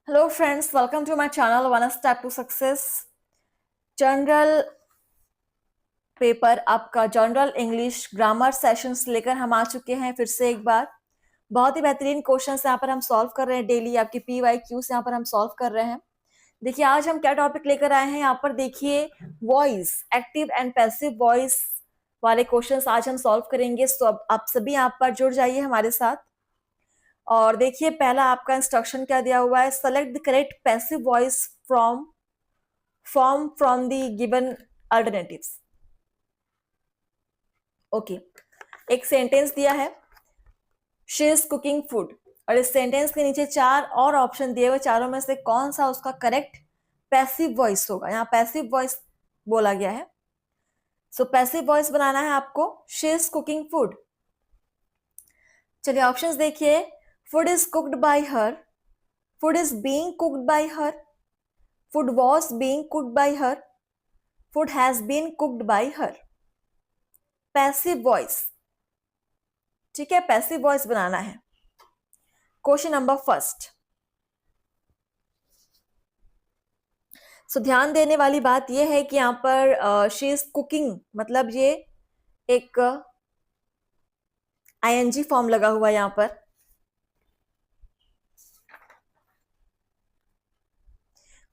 Hello friends, welcome to my channel One Step to Success. General paper आपका general English grammar sessions लेकर हम आ चुके हैं फिर से एक बार। बहुत ही बेहतरीन क्वेश्चंस यहाँ पर हम सॉल्व कर रहे हैं डेली। आपकी PYQs यहाँ पर हम सॉल्व कर रहे हैं। देखिए आज हम क्या टॉपिक लेकर आए हैं। यहाँ पर देखिए voice, active and passive voice वाले क्वेश्चंस आज हम सॉल्व करेंगे। सो अब आप सभी यहाँ पर जुड़ जाइए हमारे साथ। और देखिए पहला आपका इंस्ट्रक्शन क्या दिया हुआ है, select the correct passive voice from the given alternatives. Okay, एक सेंटेंस दिया है, शी इज कुकिंग फूड, और इस सेंटेंस के नीचे चार और ऑप्शन दिए हुए, चारों में से कौन सा उसका करेक्ट पैसिव वॉइस होगा। यहाँ पैसिव वॉइस बोला गया है। सो पैसिव वॉइस बनाना है आपको, शी इज कुकिंग फूड। चलिए ऑप्शंस देखिए, food is cooked by her, food is being cooked by her, food was being cooked by her, food has been cooked by her. Passive voice, ठीक है, passive voice बनाना है। Question number first. सो ध्यान देने वाली बात यह है कि यहाँ पर शी इज कुकिंग, मतलब ये एक ING फॉर्म लगा हुआ है यहाँ पर।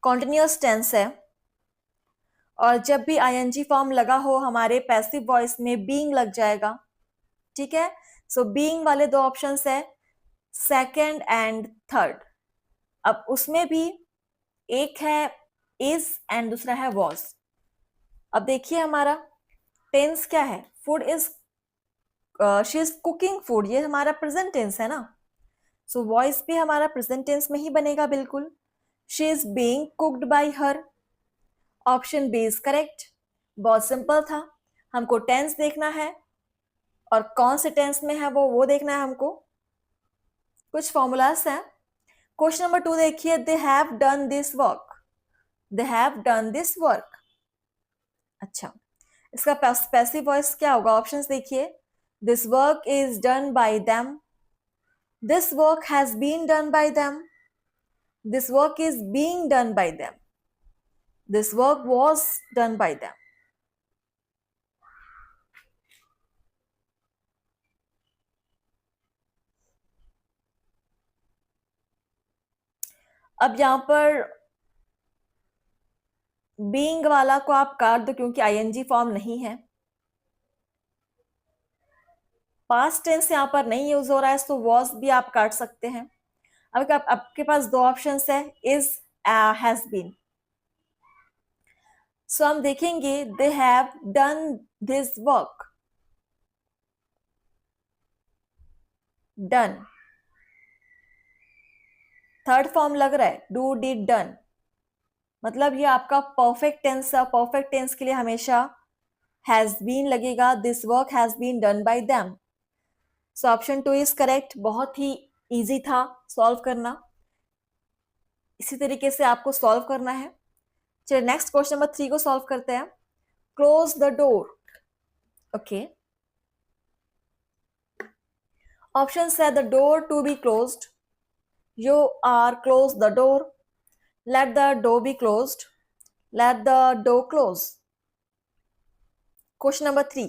कॉन्टिन्यूअस टेंस है, और जब भी ING फॉर्म लगा हो हमारे पैसिव वॉइस में बीइंग लग जाएगा, ठीक है। सो बीइंग वाले दो ऑप्शंस है, सेकंड एंड थर्ड। अब उसमें भी एक है इज एंड दूसरा है वॉज। अब देखिए हमारा टेंस क्या है, food is, she is cooking food, ये हमारा प्रेजेंट टेंस है ना। सो वॉइस भी हमारा प्रेजेंट टेंस में ही बनेगा बिल्कुल। She is being cooked by her, option B is correct. बहुत सिंपल था, हमको टेंस देखना है और कौन से टेंस में है वो देखना है हमको। कुछ फॉर्मूलाज हैं। क्वेश्चन नंबर 2 देखिए, they have done this work, they have done this work. अच्छा, इसका पैसिव वॉइस क्या होगा, ऑप्शंस देखिए, this work is done by them, this work has been done by them, this work is being done by them, this work was done by them. अब यहां पर being वाला को आप काट दो क्योंकि ING फॉर्म नहीं है। पास्ट टेंस यहां पर नहीं यूज हो रहा है, तो वॉज भी आप काट सकते हैं। अब आपके पास दो ऑप्शंस है, इज, हैज बीन। सो हम देखेंगे, they have done this work, done, third form लग रहा है, डू डिड डन, मतलब ये आपका परफेक्ट टेंस है। परफेक्ट टेंस के लिए हमेशा हैज बीन लगेगा, this work has been done by them. So option 2 is correct. बहुत ही इजी था सॉल्व करना, इसी तरीके से आपको सॉल्व करना है। चलिए नेक्स्ट क्वेश्चन नंबर 3 को सॉल्व करते हैं। Close the door, okay. Option है the door to be closed, you are close the door, let the door be closed, let the door close. Question number 3,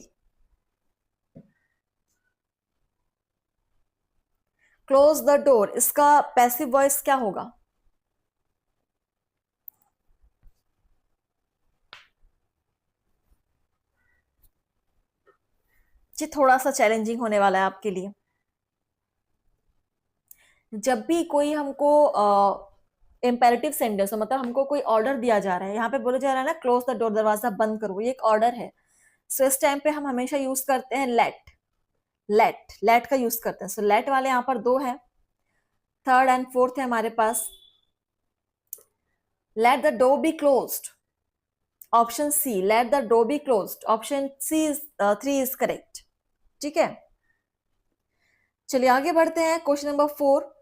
close the door, इसका passive voice क्या होगा। जी थोड़ा सा challenging होने वाला है आपके लिए। जब भी कोई हमको इम्पेरेटिव सेंटेंस हो, मतलब हमको कोई ऑर्डर दिया जा रहा है, यहाँ पे बोला जा रहा है ना क्लोज द डोर, दरवाजा बंद करो, ये एक ऑर्डर है। सो इस टाइम पे हम हमेशा यूज करते हैं लेट, लेट का यूज करते हैं। सो लेट वाले यहाँ पर दो है, थर्ड एंड फोर्थ है हमारे पास। Let the door be closed, option C, let the door be closed, option C is 3 is correct, ठीक है। चलिए आगे बढ़ते हैं। Question number 4,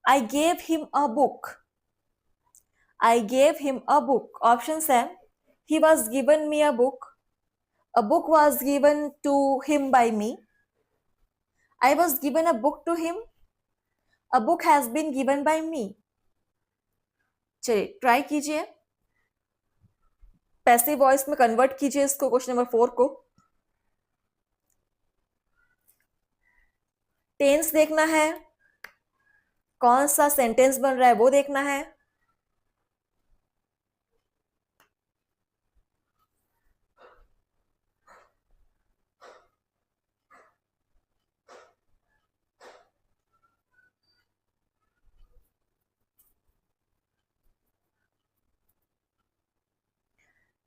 I gave him a book, I gave him a book, option है, he was given me a book was given to him by me, I was given a book to him, a book has been given by मी। चलिए try कीजिए, passive voice में convert कीजिए इसको, question number 4 को। Tense देखना है, कौन सा सेंटेंस बन रहा है वो देखना है।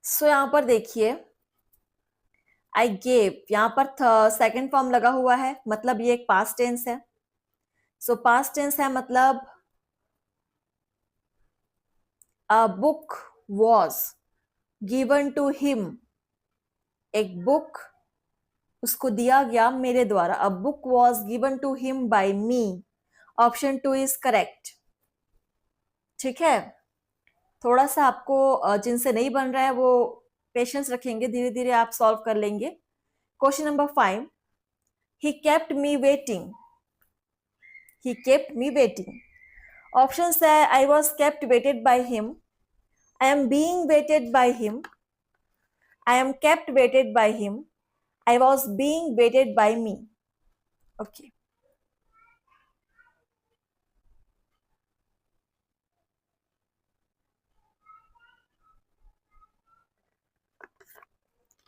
सो यहां पर देखिए, आई गेव, यहां पर सेकंड फॉर्म लगा हुआ है, मतलब ये एक पास्ट टेंस है। सो पास्ट टेंस है मतलब a book was given to him, एक बुक उसको दिया गया मेरे द्वारा। A book was given to him by me. Option 2 is correct. ठीक है, थोड़ा सा आपको जिनसे नहीं बन रहा है वो पेशेंस रखेंगे, धीरे धीरे आप सॉल्व कर लेंगे। Question number 5, he kept me waiting, he kept me waiting. Option है I was kept waited by him, I am being waited by him, I am kept waited by him, I was being waited by me. Okay,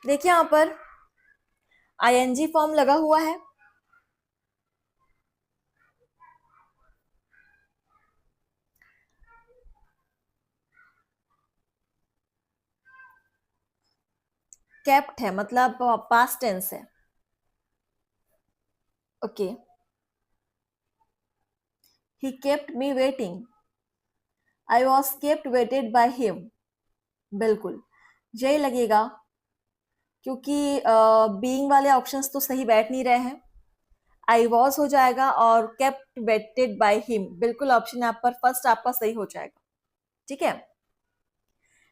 देखिए यहां पर ING form लगा हुआ है। Kept है मतलब past tense है। Okay, he kept me waiting, I was kept waited by him. बिल्कुल यही लगेगा, क्योंकि बीइंग वाले ऑप्शंस तो सही बैठ नहीं रहे हैं। आई वॉज हो जाएगा और केप्ट वेटेड बाय हिम, बिल्कुल ऑप्शन आप पर फर्स्ट आपका सही हो जाएगा। ठीक है,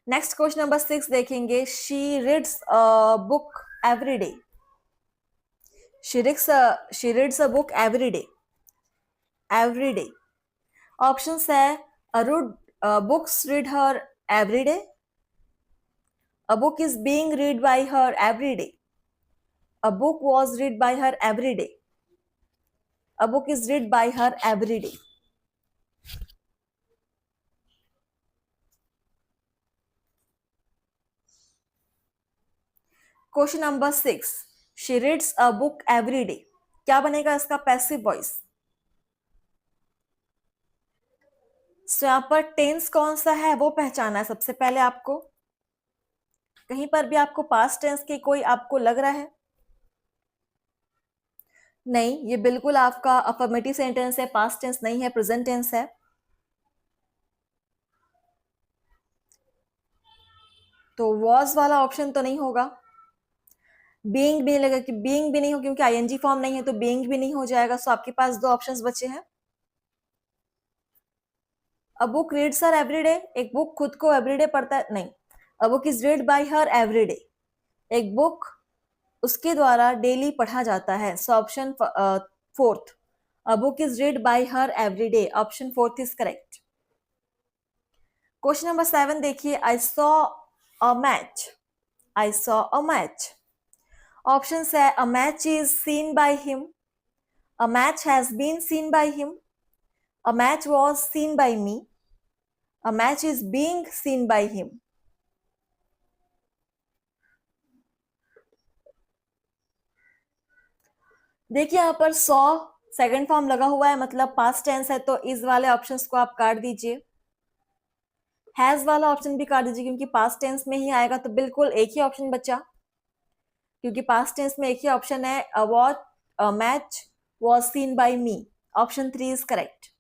नेक्स्ट क्वेश्चन नंबर 6 देखेंगे। She reads a book every day, she reads a book every day, every day. Option है books read her every day, a book is being read by her every day, a book was read by her every day, a book is read by her every day। Question number 6, she reads a book every day, क्या बनेगा इसका passive voice. तो यहां पर tense कौन सा है वो पहचाना है सबसे पहले आपको। कहीं पर भी आपको पास्ट टेंस की कोई आपको लग रहा है? नहीं, ये बिल्कुल आपका अफर्मेटिव सेंटेंस है, पास्ट टेंस नहीं है, प्रेजेंट टेंस है। तो वॉज वाला ऑप्शन तो नहीं होगा। बीइंग भी नहीं लगा, कि बीइंग भी नहीं हो क्योंकि आईएनजी फॉर्म नहीं है, तो बीइंग भी नहीं हो जाएगा। सो आपके पास दो ऑप्शंस बचे हैं। A book reads her everyday, एक बुक खुद को एवरीडे पढ़ता है, नहीं। A book is read by her everyday, एक बुक उसके द्वारा डेली पढ़ा जाता है। So option 4th, a book is read by her everyday, option 4th is correct. Question number 7 देखिए। I saw a match, I saw a match. Option है a match is seen by him, a match has been seen by him, a match was seen by me, a match is being seen by him। देखिए यहाँ पर saw second form लगा हुआ है, मतलब past tense है, तो इस वाले ऑप्शंस को आप काट दीजिए। हैज वाला ऑप्शन भी काट दीजिए क्योंकि पास्ट टेंस में ही आएगा, तो बिल्कुल एक ही ऑप्शन बचा, क्योंकि पास्ट टेंस में एक ही ऑप्शन है। A match was seen by me, option 3 is correct.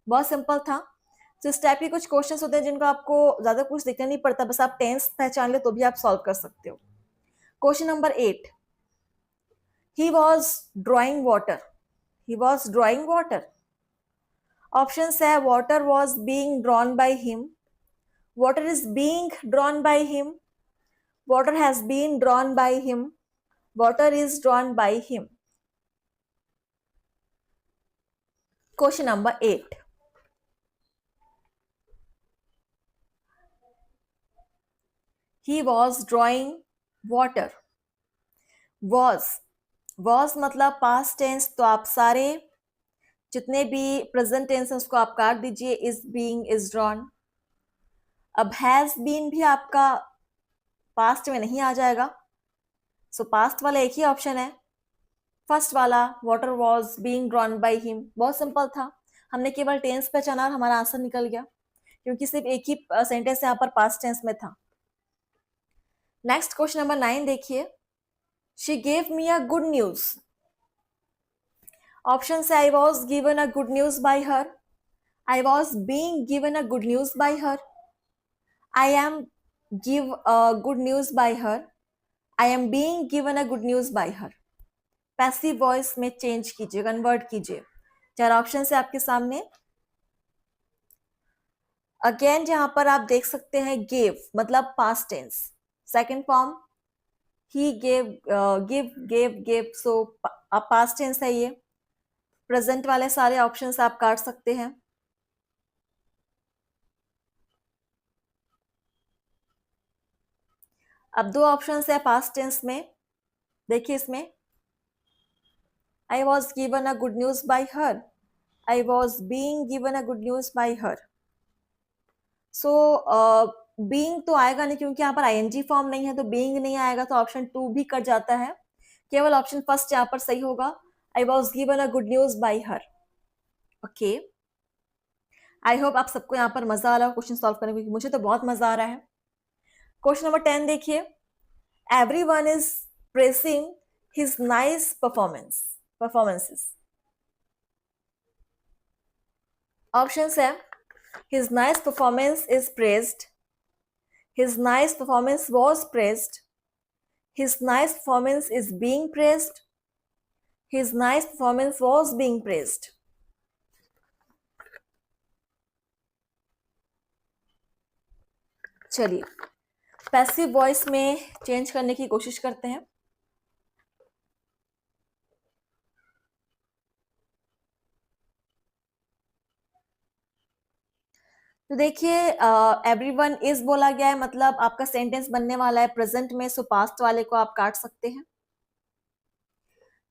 बहुत सिंपल था। तो इस टाइप के कुछ क्वेश्चंस होते हैं जिनको आपको ज्यादा कुछ देखना नहीं पड़ता, बस आप टेंस पहचान ले तो भी आप सॉल्व कर सकते हो। Question number 8, he was drawing water, he was drawing water। Option है water was being drawn by him, water is being drawn by him, water has been drawn by him, water is drawn by him। Question number 8, he was drawing water. Was मतलब past tense, तो आप सारे जितने भी present tense हैं उसको आप काट दीजिए, इज, बीइंग, इज ड्रॉन। अब हैज बीन भी आपका पास्ट में नहीं आ जाएगा, सो पास्ट वाला एक ही ऑप्शन है, फर्स्ट वाला, water was being drawn by him. बहुत सिंपल था, हमने केवल टेंस पहचाना और हमारा आंसर निकल गया, क्योंकि सिर्फ एक ही सेंटेंस यहाँ पर पास्ट टेंस में था। नेक्स्ट क्वेश्चन नंबर 9 देखिए, she gave me a good news. Option से I was given a good news by her, I was being given a good news by her, I am give good news by her, I am being given a good news by her. Passive voice में change कीजिए, convert कीजिए। चार option है आपके सामने। Again यहां पर आप देख सकते हैं गेव मतलब पास्ट टेंस, सेकंड फॉर्म ही gave, give, gave, gave, so आप पास्ट टेंस है ये। प्रेजेंट वाले सारे ऑप्शंस आप काट सकते हैं। अब दो ऑप्शंस है पास्ट टेंस में, देखिए इसमें आई was given a good news by her, I was being given a good news by her. So being तो आएगा नहीं क्योंकि यहाँ पर आईएनजी फॉर्म नहीं है, तो बीइंग नहीं आएगा, तो ऑप्शन 2 भी कट जाता है, केवल ऑप्शन फर्स्ट यहाँ पर सही होगा, आई was given a good news by her. Okay, I hope आप सबको यहाँ पर मजा आ रहा है क्वेश्चन सॉल्व करने में, क्योंकि मुझे तो बहुत मजा आ रहा है। क्वेश्चन नंबर 10 देखिए, everyone is pressing his nice performances. Options है, his nice performance is praised, his nice performance was praised, his nice performance is being praised, his nice performance was being praised। चलिए passive voice में change करने की कोशिश करते हैं। तो देखिए एवरीवन इज बोला गया है, मतलब आपका सेंटेंस बनने वाला है प्रेजेंट में, सो पास्ट वाले को आप काट सकते हैं।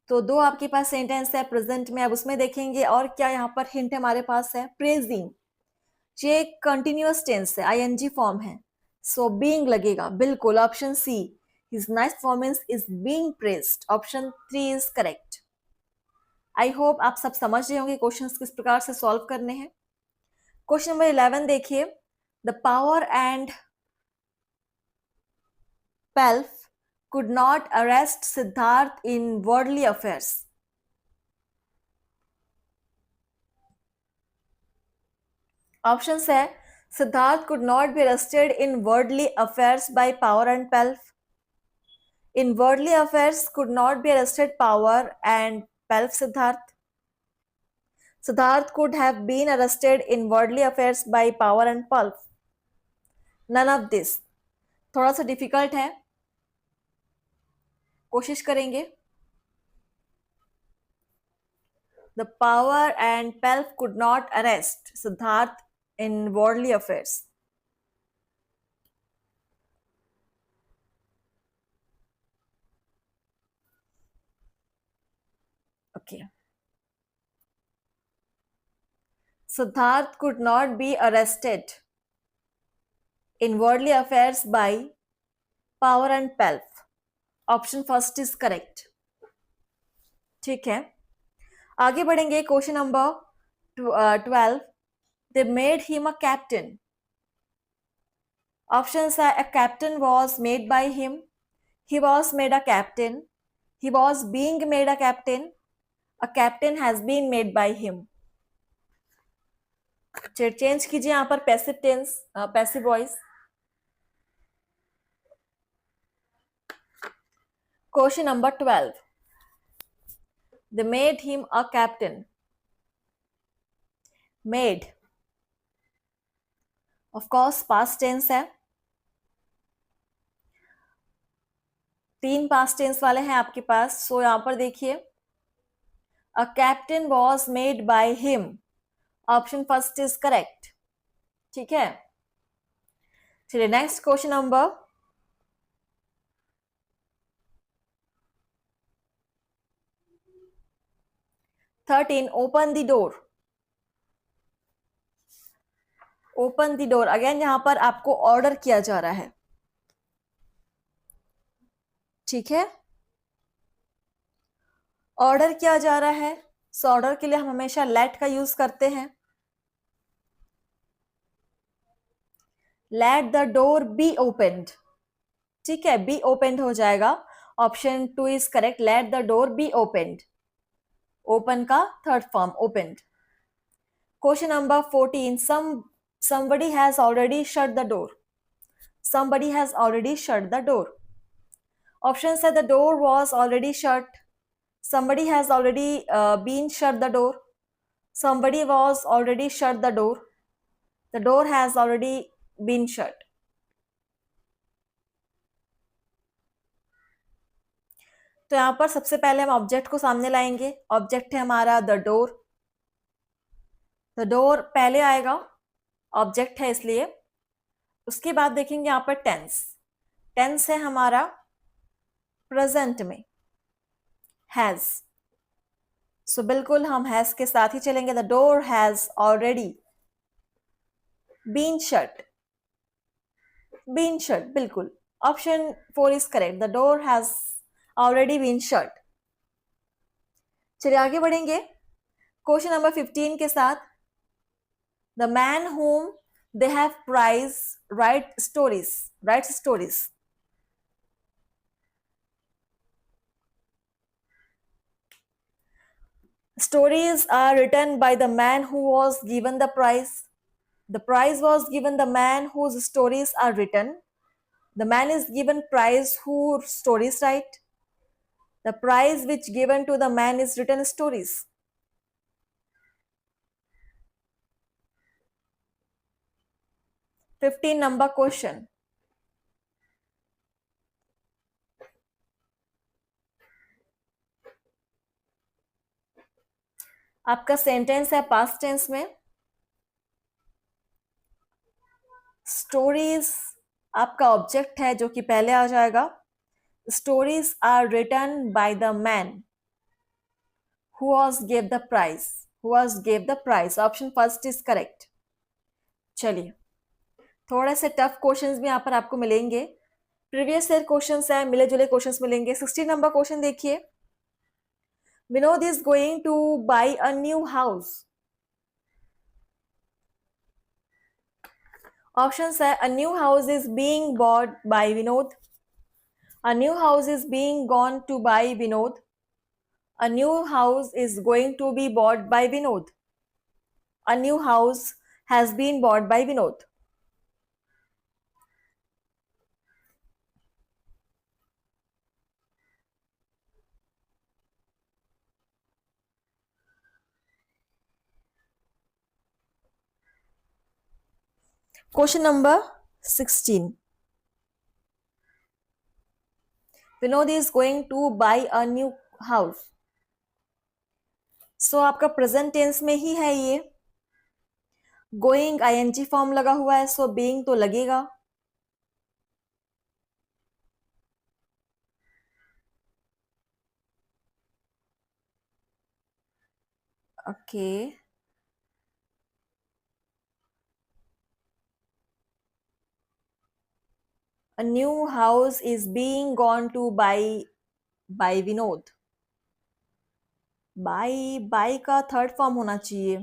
तो दो आपके पास सेंटेंस है प्रेजेंट में, अब उसमें देखेंगे और क्या यहाँ पर हिंट हमारे पास है। प्रेजिंग, ये कंटिन्यूअस टेंस है, आईएनजी फॉर्म है, सो बीइंग लगेगा, बिल्कुल option C, his nice performance is being praised, option 3 is correct. I hope आप सब समझ रहे होंगे क्वेश्चंस किस प्रकार से सॉल्व करने हैं। क्वेश्चन नंबर 11 देखिए, the power and पेल्फ could not arrest Siddharth in worldly affairs। Option है, Siddharth could not be arrested in worldly affairs by power and pelf, in worldly affairs could not be arrested power and pelf Siddharth, Siddharth could have been arrested in worldly affairs by power and pelf, none of this। थोड़ा सा difficult है, कोशिश करेंगे। The power and pelf could not arrest Siddharth in worldly affairs। Okay, Siddharth could not be arrested in worldly affairs by power and pelf, option first is correct. ठीक है, आगे बढ़ेंगे। Question number 12, they made him a captain. Option है, a captain was made by him, he was made a captain, he was being made a captain, a captain has been made by him. Change कीजिए यहाँ पर passive tense, passive voice. Question number 12, they made him a captain। made of course past tense है, 3 past tense वाले हैं आपके पास, सो यहां पर देखिए अ captain was made by him, option first is correct. ठीक है, चलिए next question number 13, open the door. Open the door, again यहां पर आपको ऑर्डर किया जा रहा है, ठीक है, ऑर्डर किया जा रहा है। सो ऑर्डर के लिए हम हमेशा लेट का यूज करते हैं। Let the door be opened, ठीक है, बी ओपेंड हो जाएगा। Option 2 is correct, let the door be opened. Open का third form opened. Question number 14, somebody has already shut the door। somebody has already shut the door। Option है the door was already shut, somebody has already been shut the door, somebody was already shut the door has already been shut। तो यहां पर सबसे पहले हम object को सामने लाएंगे। ऑब्जेक्ट है हमारा द डोर, द डोर पहले आएगा, ऑब्जेक्ट है इसलिए। उसके बाद देखेंगे यहां पर टेंस, टेंस है हमारा प्रेजेंट में हैज। सो बिल्कुल हम हैज के साथ ही चलेंगे। The door has already been shut, been shut, बिल्कुल option 4 is correct, the door has already been shut. चलिए आगे बढ़ेंगे क्वेश्चन नंबर 15 के साथ। The man whom they have prized writes stories। Stories are written by the man who was given the prize। The prize was given the man whose stories are written। The man is given prize who stories write। The prize which given to the man is written stories। 15 number question. आपका sentence है past tense में। Stories आपका object है जो कि पहले आ जाएगा। Stories are written by the man who was gave the prize, who was gave the prize। Option first is correct. चलिए थोड़े से टफ क्वेश्चंस भी यहाँ पर आपको मिलेंगे, प्रीवियस ईयर क्वेश्चंस है, मिले जुले क्वेश्चंस मिलेंगे। 16 नंबर क्वेश्चन देखिए। Vinod is going to buy a new house. Option है a new house is being bought by Vinod, a new house is being gone to buy Vinod, a new house is going to be bought by Vinod, a new house has been bought by Vinod। Question number 16, Vinod is going to buy a new house। सो आपका present tense में ही है ये। Going ING form लगा हुआ है, so being तो लगेगा। Okay a new house is being gone to by Vinod. By का थर्ड फॉर्म होना चाहिए।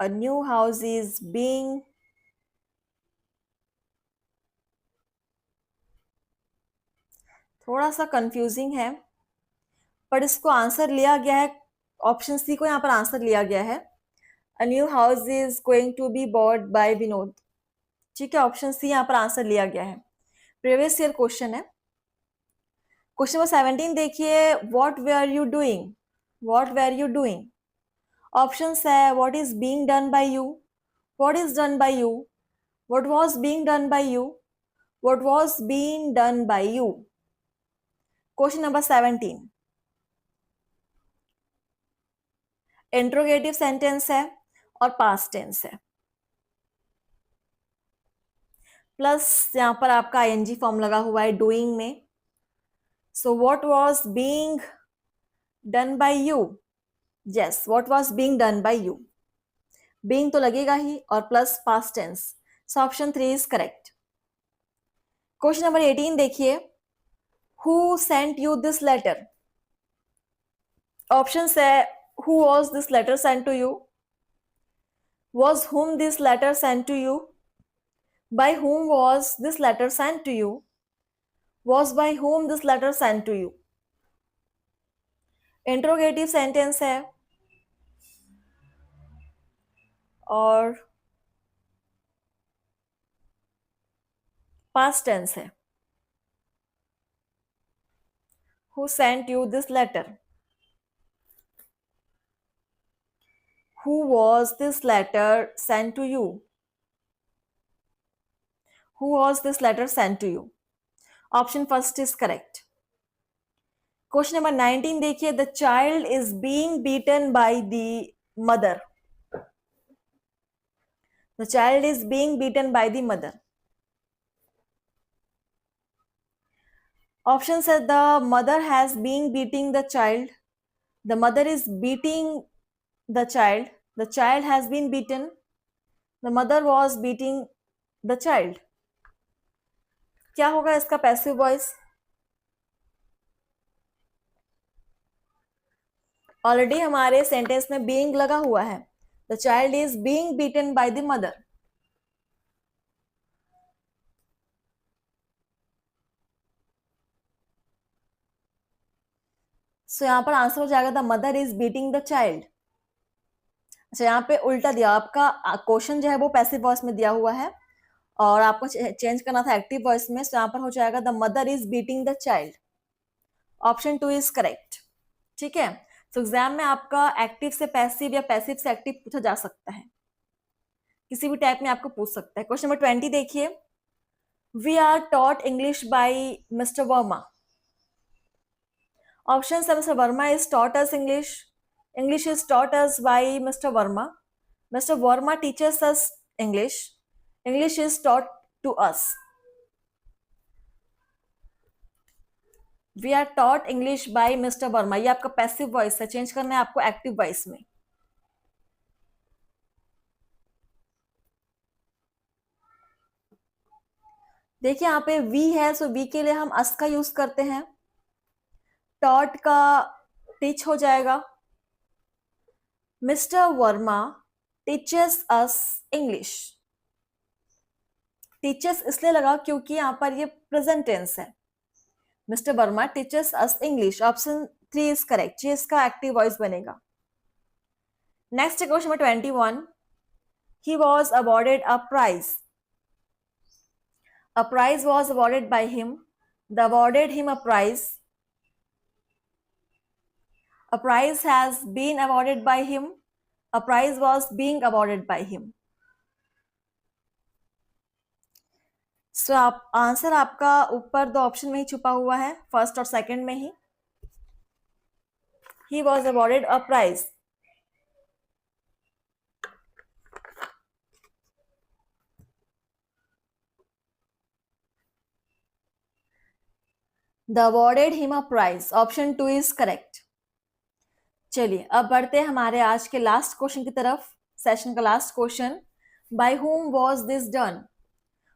a new house is being, थोड़ा सा कंफ्यूजिंग है पर इसको आंसर लिया गया है, ऑप्शन सी को यहाँ पर आंसर लिया गया है। A new house is going to be bought by Vinod, ठीक है, ऑप्शन सी यहाँ पर आंसर लिया गया है। प्रीवियस ईयर क्वेश्चन है। क्वेश्चन नंबर 17 देखिए। What were you doing, what were you doing. Option है what is being done by you, what is done by you, what was being done by you, what was being done by you. Question number 17 interrogative sentence है और past tense है, plus यहां पर आपका ING form लगा हुआ है doing में। So what was being done by you? Yes, what was being done by you? Being तो लगेगा ही और plus past tense. So option 3 is correct. Question number 18 देखिए. Who sent you this letter? Options है who was this letter sent to you? Was whom this letter sent to you? By whom was this letter sent to you? Was by whom this letter sent to you? Interrogative sentence है और past tense है. Who sent you this letter? Who was this letter sent to you? Who was this letter sent to you? Option first is correct. Question number 19 देखिए. The child is being beaten by the mother. The child is being beaten by the mother. Option says the mother has been beating the child. The mother is beating the child. The child has been beaten. The mother was beating the child. क्या होगा इसका passive voice? Already हमारे sentence में being लगा हुआ है. The child is being beaten by the mother. So यहां पर आंसर हो जाएगा the mother is beating the child. अच्छा, यहाँ पे उल्टा दिया. आपका क्वेश्चन जो है वो पैसिव वॉइस में दिया हुआ है और आपको चेंज करना था एक्टिव वॉइस में. सो यहाँ पर हो जाएगा the mother is beating the child. Option 2 is correct. ठीक है. तो एग्जाम में आपका एक्टिव से पैसिव या पैसिव से एक्टिव पूछा जा सकता है. किसी भी टाइप में आपको पूछ सकता है. क्वेश्चन नंबर 20 देखिए. We are taught English by mister Verma. Option है mister Verma is taught us English. English is taught us by mister Verma. Mister Verma teachers us English. English is taught to us. We are taught English by mister Verma. ये आपका passive voice है. Change करना है आपको active voice में. देखिए यहाँ पे वी है. सो वी के लिए हम अस का यूज करते हैं. टॉट का टीच हो जाएगा. Mister Verma teachers us English. Teachers इसलिए लगा क्योंकि यहाँ पर ये प्रेजेंट टेंस है. Mister Verma teachers us English. Option 3 is correct. ये इसका एक्टिव वॉइस बनेगा. Next question number 21. He was awarded a prize. A prize was awarded by him. They awarded him a prize. A prize has been awarded by him. A prize was being awarded by him. So आप answer आपका ऊपर दो option में ही छुपा हुआ है, first और second में ही. He was awarded a prize. The awarded him a prize. Option 2 is correct. चलिए अब बढ़ते हैं हमारे आज के लास्ट क्वेश्चन की तरफ. सेशन का last question. By whom was this done?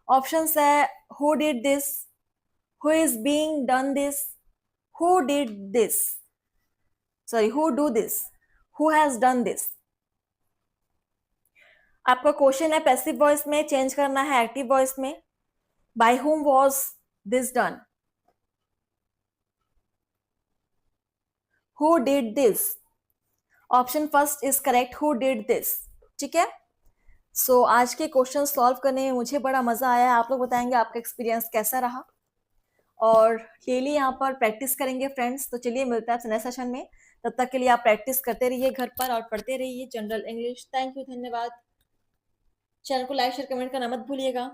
Options है who did this, who is being done this, who did this, sorry who do this, who has done this. आपका क्वेश्चन है passive voice में, change करना है active voice में. By whom was this done? Who did this? Option first is correct. Who did this? ठीक है. सो आज के क्वेश्चन सॉल्व करने में मुझे बड़ा मजा आया. आप लोग बताएंगे आपका एक्सपीरियंस कैसा रहा. और डेली यहाँ पर प्रैक्टिस करेंगे फ्रेंड्स. तो चलिए मिलता है नेक्स्ट सेशन में. तब तक के लिए आप प्रैक्टिस करते रहिए घर पर और पढ़ते रहिए जनरल इंग्लिश. थैंक यू, धन्यवाद. चैनल को लाइक शेयर कमेंट करना मत भूलिएगा.